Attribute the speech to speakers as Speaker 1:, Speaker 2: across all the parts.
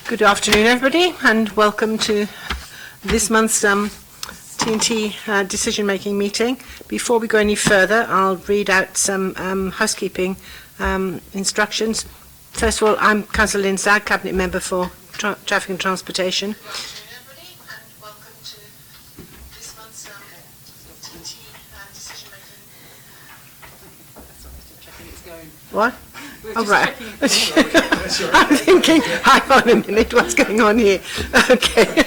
Speaker 1: Good afternoon, everybody, and welcome to this month's T&T decision-making meeting. Before we go any further, I'll read out some housekeeping instructions. First of all, I'm Councillor Lynn Zag, Cabinet Member for Traffic and Transportation. What? Oh, right. I'm thinking, hang on a minute, what's going on here? Okay.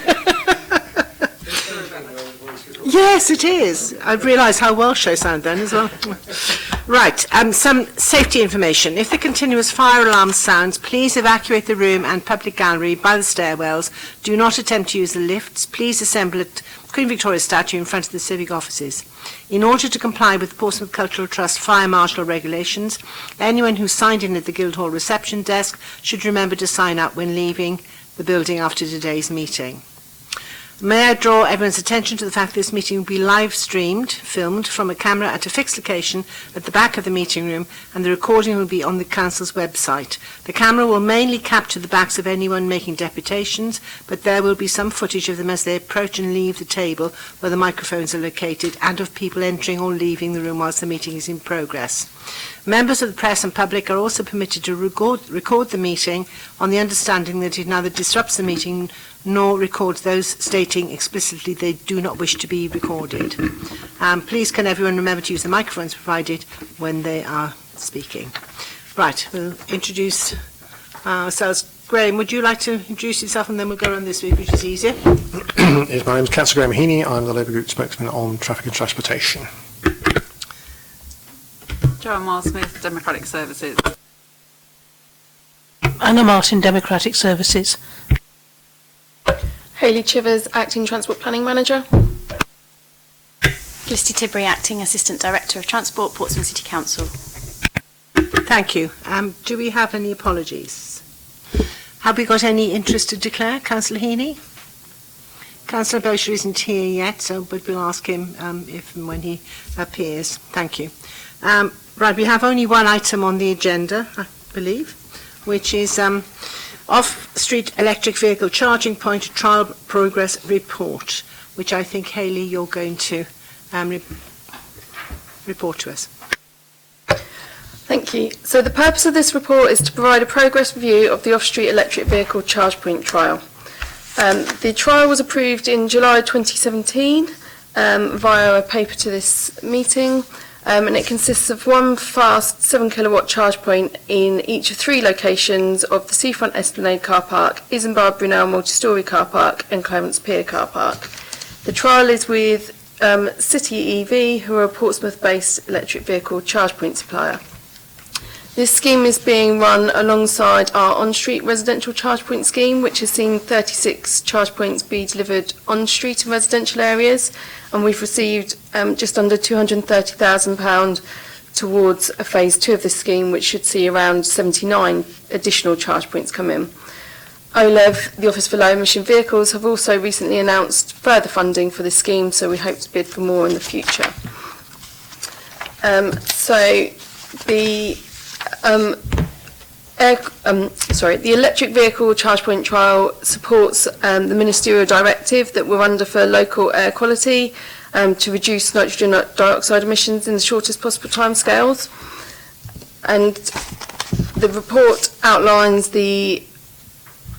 Speaker 1: Yes, it is. I've realised how Welsh I sound then as well. Right, some safety information. If the continuous fire alarm sounds, please evacuate the room and public gallery by the stairwells. Do not attempt to use the lifts. Please assemble at Queen Victoria's statue in front of the civic offices. In order to comply with the Portsmouth Cultural Trust fire marshal regulations, anyone who signed in at the Guildhall reception desk should remember to sign up when leaving the building after today's meeting. May I draw everyone's attention to the fact that this meeting will be live streamed, filmed from a camera at a fixed location at the back of the meeting room, and the recording will be on the Council's website. The camera will mainly capture the backs of anyone making deputations, but there will be some footage of them as they approach and leave the table where the microphones are located, and of people entering or leaving the room whilst the meeting is in progress. Members of the press and public are also permitted to record the meeting on the understanding that it neither disrupts the meeting nor records those stating explicitly they do not wish to be recorded. Please can everyone remember to use the microphones provided when they are speaking. Right, we'll introduce ourselves. Graham, would you like to introduce yourself and then we'll go on this week, which is easier?
Speaker 2: Yes, my name is Councillor Graham Heaney. I'm the Labour Group spokesman on traffic and transportation.
Speaker 3: Joanne Miles-Smith, Democratic Services.
Speaker 4: Anna Martin, Democratic Services.
Speaker 5: Hayley Chivers, Acting Transport Planning Manager.
Speaker 6: Felicity Tibbury, Acting Assistant Director of Transport, Portsmouth City Council.
Speaker 1: Thank you. Do we have any apologies? Have we got any interest to declare? Councillor Heaney? Councillor Bosher isn't here yet, but we'll ask him if and when he appears. Thank you. Right, we have only one item on the agenda, I believe, which is off-street electric vehicle charging point trial progress report, which I think, Hayley, you're going to report to us.
Speaker 5: Thank you. So the purpose of this report is to provide a progress review of the off-street electric vehicle charge point trial. The trial was approved in July 2017 via a paper to this meeting. And it consists of one fast 7 kilowatt charge point in each of 3 locations of the Seafront Esplanade car park, Isambard Brunel multi-storey car park and Clarence Pier car park. The trial is with City EV, who are a Portsmouth-based electric vehicle charge point supplier. This scheme is being run alongside our on-street residential charge point scheme, which has seen 36 charge points be delivered on-street in residential areas, and we've received just under £230,000 towards a phase 2 of this scheme, which should see around 79 additional charge points come in. OLEV, the Office for Low Emission Vehicles, have also recently announced further funding for this scheme, so we hope to bid for more in the future. The electric vehicle charge point trial supports the ministerial directive that we're under for local air quality to reduce nitrogen dioxide emissions in the shortest possible timescales. And the report outlines the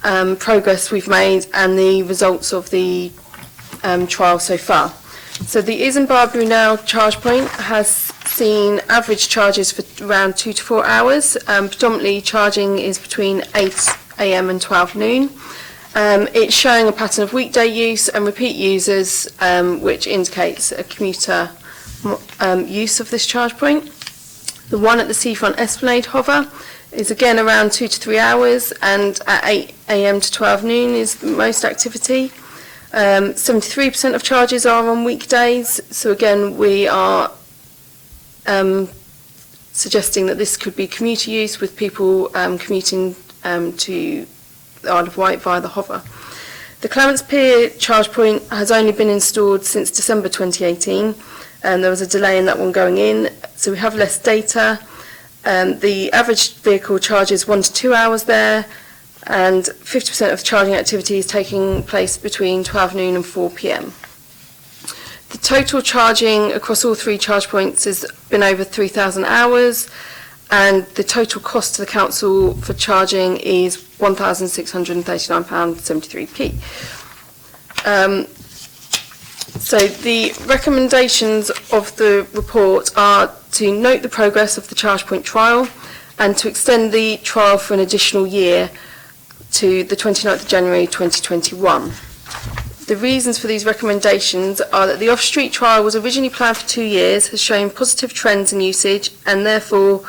Speaker 5: progress we've made and the results of the trial so far. So the Isambard Brunel charge point has seen average charges for around 2 to 4 hours. Predominantly charging is between 8 AM and 12 noon. It's showing a pattern of weekday use and repeat users, which indicates a commuter use of this charge point. The one at the Seafront Esplanade hover is again around 2 to 3 hours, and at 8 AM to 12 noon is the most activity. 73% of charges are on weekdays, so again we are suggesting that this could be commuter use with people commuting to the Isle of Wight via the hover. The Clarence Pier charge point has only been installed since December 2018, and there was a delay in that one going in, so we have less data. The average vehicle charges 1 to 2 hours there, and 50% of the charging activity is taking place between 12 noon and 4 p.m. The total charging across all 3 charge points has been over 3,000 hours, and the total cost to the council for charging is £1,639.73p. So the recommendations of the report are to note the progress of the charge point trial and to extend the trial for an additional year to the 29th of January 2021. The reasons for these recommendations are that the off-street trial was originally planned for 2 years, has shown positive trends in usage, and therefore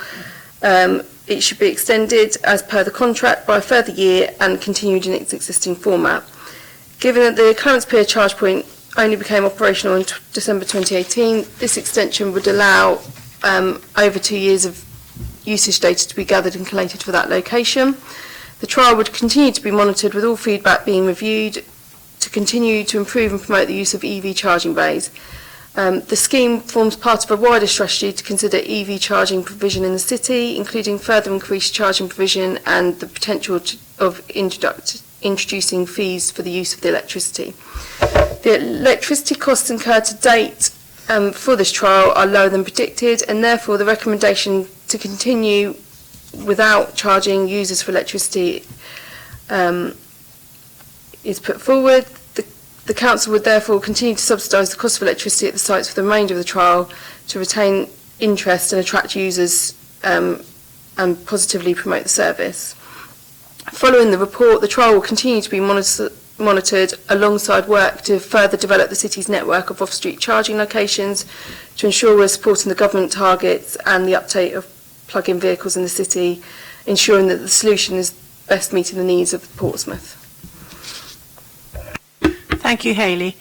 Speaker 5: it should be extended as per the contract by a further year and continued in its existing format. Given that the Clarence Pier charge point only became operational in December 2018, this extension would allow over 2 years of usage data to be gathered and collated for that location. The trial would continue to be monitored with all feedback being reviewed to continue to improve and promote the use of EV charging bays. The scheme forms part of a wider strategy to consider EV charging provision in the city, including further increased charging provision and the potential of introducing fees for the use of the electricity. The electricity costs incurred to date for this trial are lower than predicted, and therefore the recommendation to continue without charging users for electricity is put forward. The council would therefore continue to subsidise the cost of electricity at the sites for the remainder of the trial to retain interest and attract users and positively promote the service. Following the report, the trial will continue to be monitored alongside work to further develop the city's network of off-street charging locations to ensure we're supporting the government targets and the uptake of plug-in vehicles in the city, ensuring that the solution is best meeting the needs of Portsmouth.
Speaker 1: Thank you, Hayley.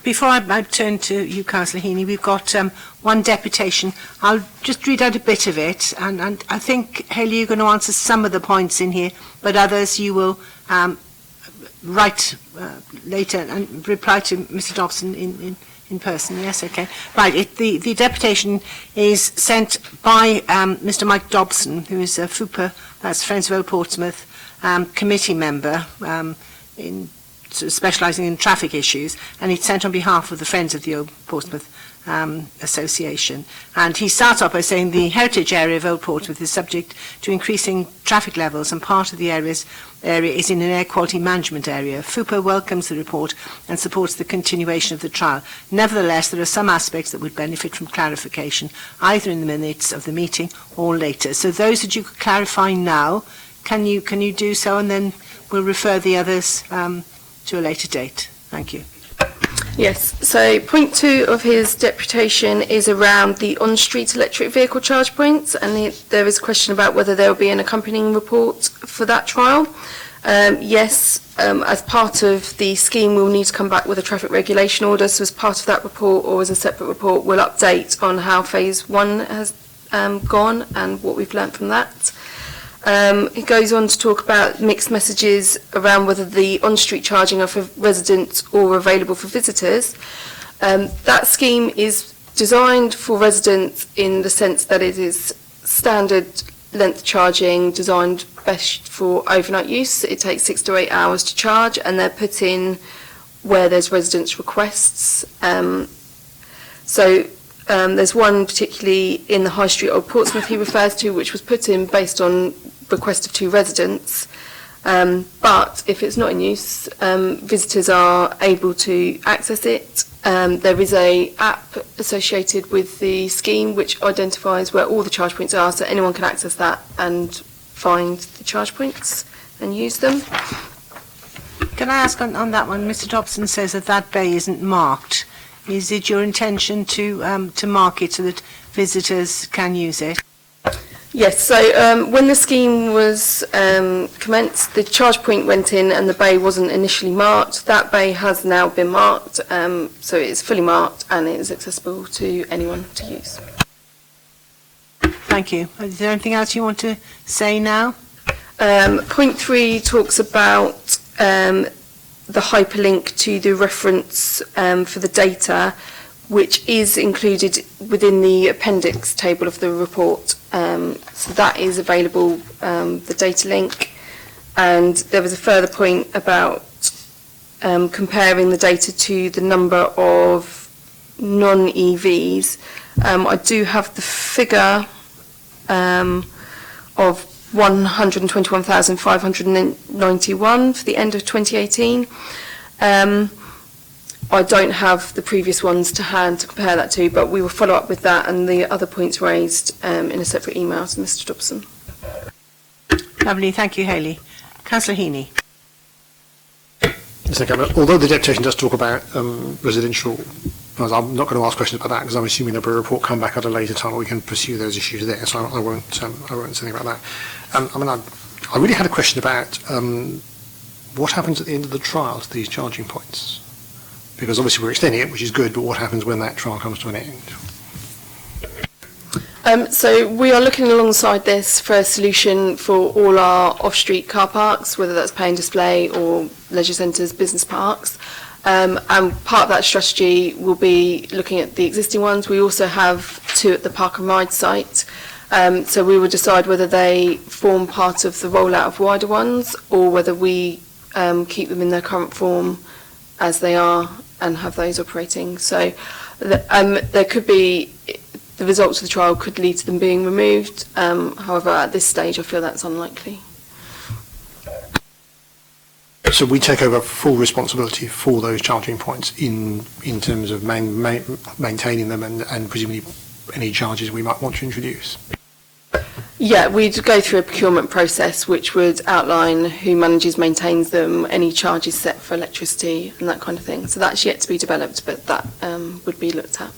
Speaker 1: Before I turn to you, Councillor Heaney, we've got one deputation. I'll just read out a bit of it, and I think, Hayley, you're going to answer some of the points in here, but others you will write later and reply to Mr Dobson in person. Yes, okay. Right, the deputation is sent by Mr Mike Dobson, who is a FUPA, that's Friends of Old Portsmouth, committee member specialising in traffic issues, and it's sent on behalf of the Friends of the Old Portsmouth Association. And he starts off by saying the heritage area of Old Portsmouth is subject to increasing traffic levels, and part of the area is in an air quality management area. FUPA welcomes the report and supports the continuation of the trial. Nevertheless, there are some aspects that would benefit from clarification, either in the minutes of the meeting or later. So those that you could clarify now, can you do so, and then we'll refer the others to a later date. Thank you.
Speaker 5: Yes, so point 2 of his deputation is around the on-street electric vehicle charge points, and there is a question about whether there will be an accompanying report for that trial. Yes, as part of the scheme we'll need to come back with a traffic regulation order, so as part of that report or as a separate report we'll update on how phase 1 has gone and what we've learnt from that. It goes on to talk about mixed messages around whether the on-street charging are for residents or available for visitors. That scheme is designed for residents in the sense that it is standard length charging designed best for overnight use. It takes 6 to 8 hours to charge, and they're put in where there's residents' requests. There's one particularly in the High Street Old Portsmouth he refers to, which was put in based on request of 2 residents. But if it's not in use, visitors are able to access it. There is an app associated with the scheme which identifies where all the charge points are, so anyone can access that and find the charge points and use them.
Speaker 1: Can I ask on that one, Mr Dobson says that bay isn't marked. Is it your intention to mark it so that visitors can use it?
Speaker 5: Yes, so when the scheme was commenced, the charge point went in and the bay wasn't initially marked. That bay has now been marked, so it's fully marked and it is accessible to anyone to use.
Speaker 1: Thank you. Is there anything else you want to say now?
Speaker 5: Point 3 talks about the hyperlink to the reference for the data, which is included within the appendix table of the report. So that is available, the data link. And there was a further point about comparing the data to the number of non-EVs. I do have the figure of 121,591 for the end of 2018. I don't have the previous ones to hand to compare that to, but we will follow up with that and the other points raised in a separate email to Mr Dobson.
Speaker 1: Lovely, thank you, Hayley. Councillor Heaney.
Speaker 2: Yes, although the deputation does talk about residential, I'm not going to ask questions about that because I'm assuming there'll be a report come back at a later time. We can pursue those issues there, so I won't say anything about that. I really had a question about what happens at the end of the trial to these charging points, because obviously we're extending it, which is good, but what happens when that trial comes to an end?
Speaker 5: So we are looking alongside this for a solution for all our off-street car parks, whether that's pay and display or leisure centres, business parks. And part of that strategy will be looking at the existing ones. We also have 2 at the Park and Ride site. So we will decide whether they form part of the rollout of wider ones or whether we keep them in their current form as they are and have those operating. So there could be, the results of the trial could lead to them being removed. However, at this stage, I feel that's unlikely.
Speaker 2: So we take over full responsibility for those charging points in terms of maintaining them and presumably any charges we might want to introduce.
Speaker 5: Yeah, we'd go through a procurement process which would outline who manages, maintains them, any charges set for electricity and that kind of thing. So that's yet to be developed, but that would be looked at.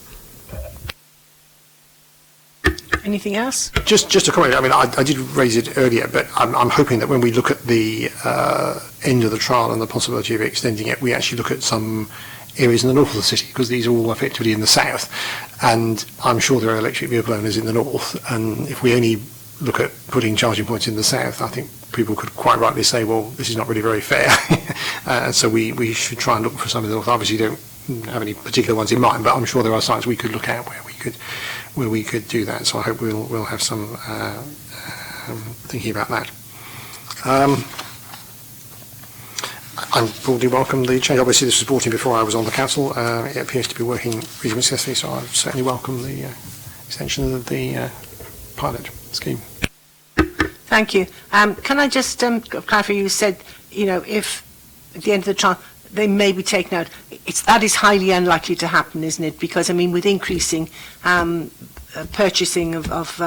Speaker 1: Anything else?
Speaker 2: Just a comment. I mean, I did raise it earlier, but I'm hoping that when we look at the end of the trial and the possibility of extending it, we actually look at some areas in the north of the city, because these are all effectively in the south, and I'm sure there are electric vehicle owners in the north, and if we only look at putting charging points in the south, I think people could quite rightly say, well, this is not really very fair. So we should try and look for some of the north. Obviously, don't have any particular ones in mind, but I'm sure there are sites we could look at where we could do that. So I hope we'll have some thinking about that. I broadly welcome the change. Obviously, this was brought in before I was on the council. It appears to be working reasonably successfully, so I certainly welcome the extension of the pilot scheme.
Speaker 1: Thank you. Can I just clarify, you said, if at the end of the trial they may be taken out. That is highly unlikely to happen, isn't it? Because, I mean, with increasing purchasing of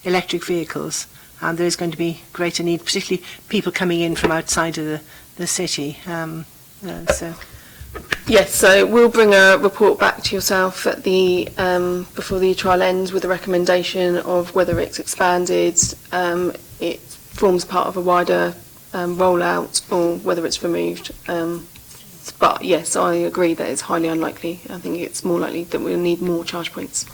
Speaker 1: electric vehicles, there is going to be greater need, particularly people coming in from outside of the city.
Speaker 5: Yes, so we'll bring a report back to yourself at the before the trial ends with a recommendation of whether it's expanded, it forms part of a wider rollout, or whether it's removed. But yes, I agree that it's highly unlikely. I think it's more likely that we'll need more charge points.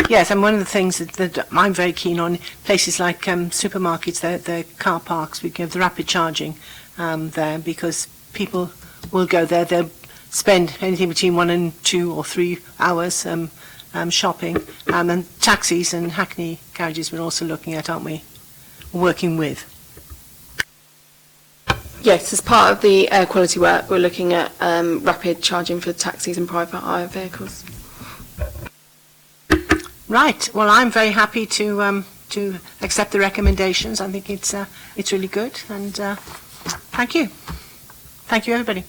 Speaker 1: Yes, and one of the things that I'm very keen on, places like supermarkets, their car parks, we give the rapid charging there, because people will go there, they'll spend anything between 1 and 2 or 3 hours shopping, and taxis and hackney carriages we're also looking at, aren't we? Working with.
Speaker 5: Yes, as part of the air quality work, we're looking at rapid charging for taxis and private hire vehicles.
Speaker 1: Right. Well, I'm very happy to accept the recommendations. I think it's really good, and thank you. Thank you, everybody.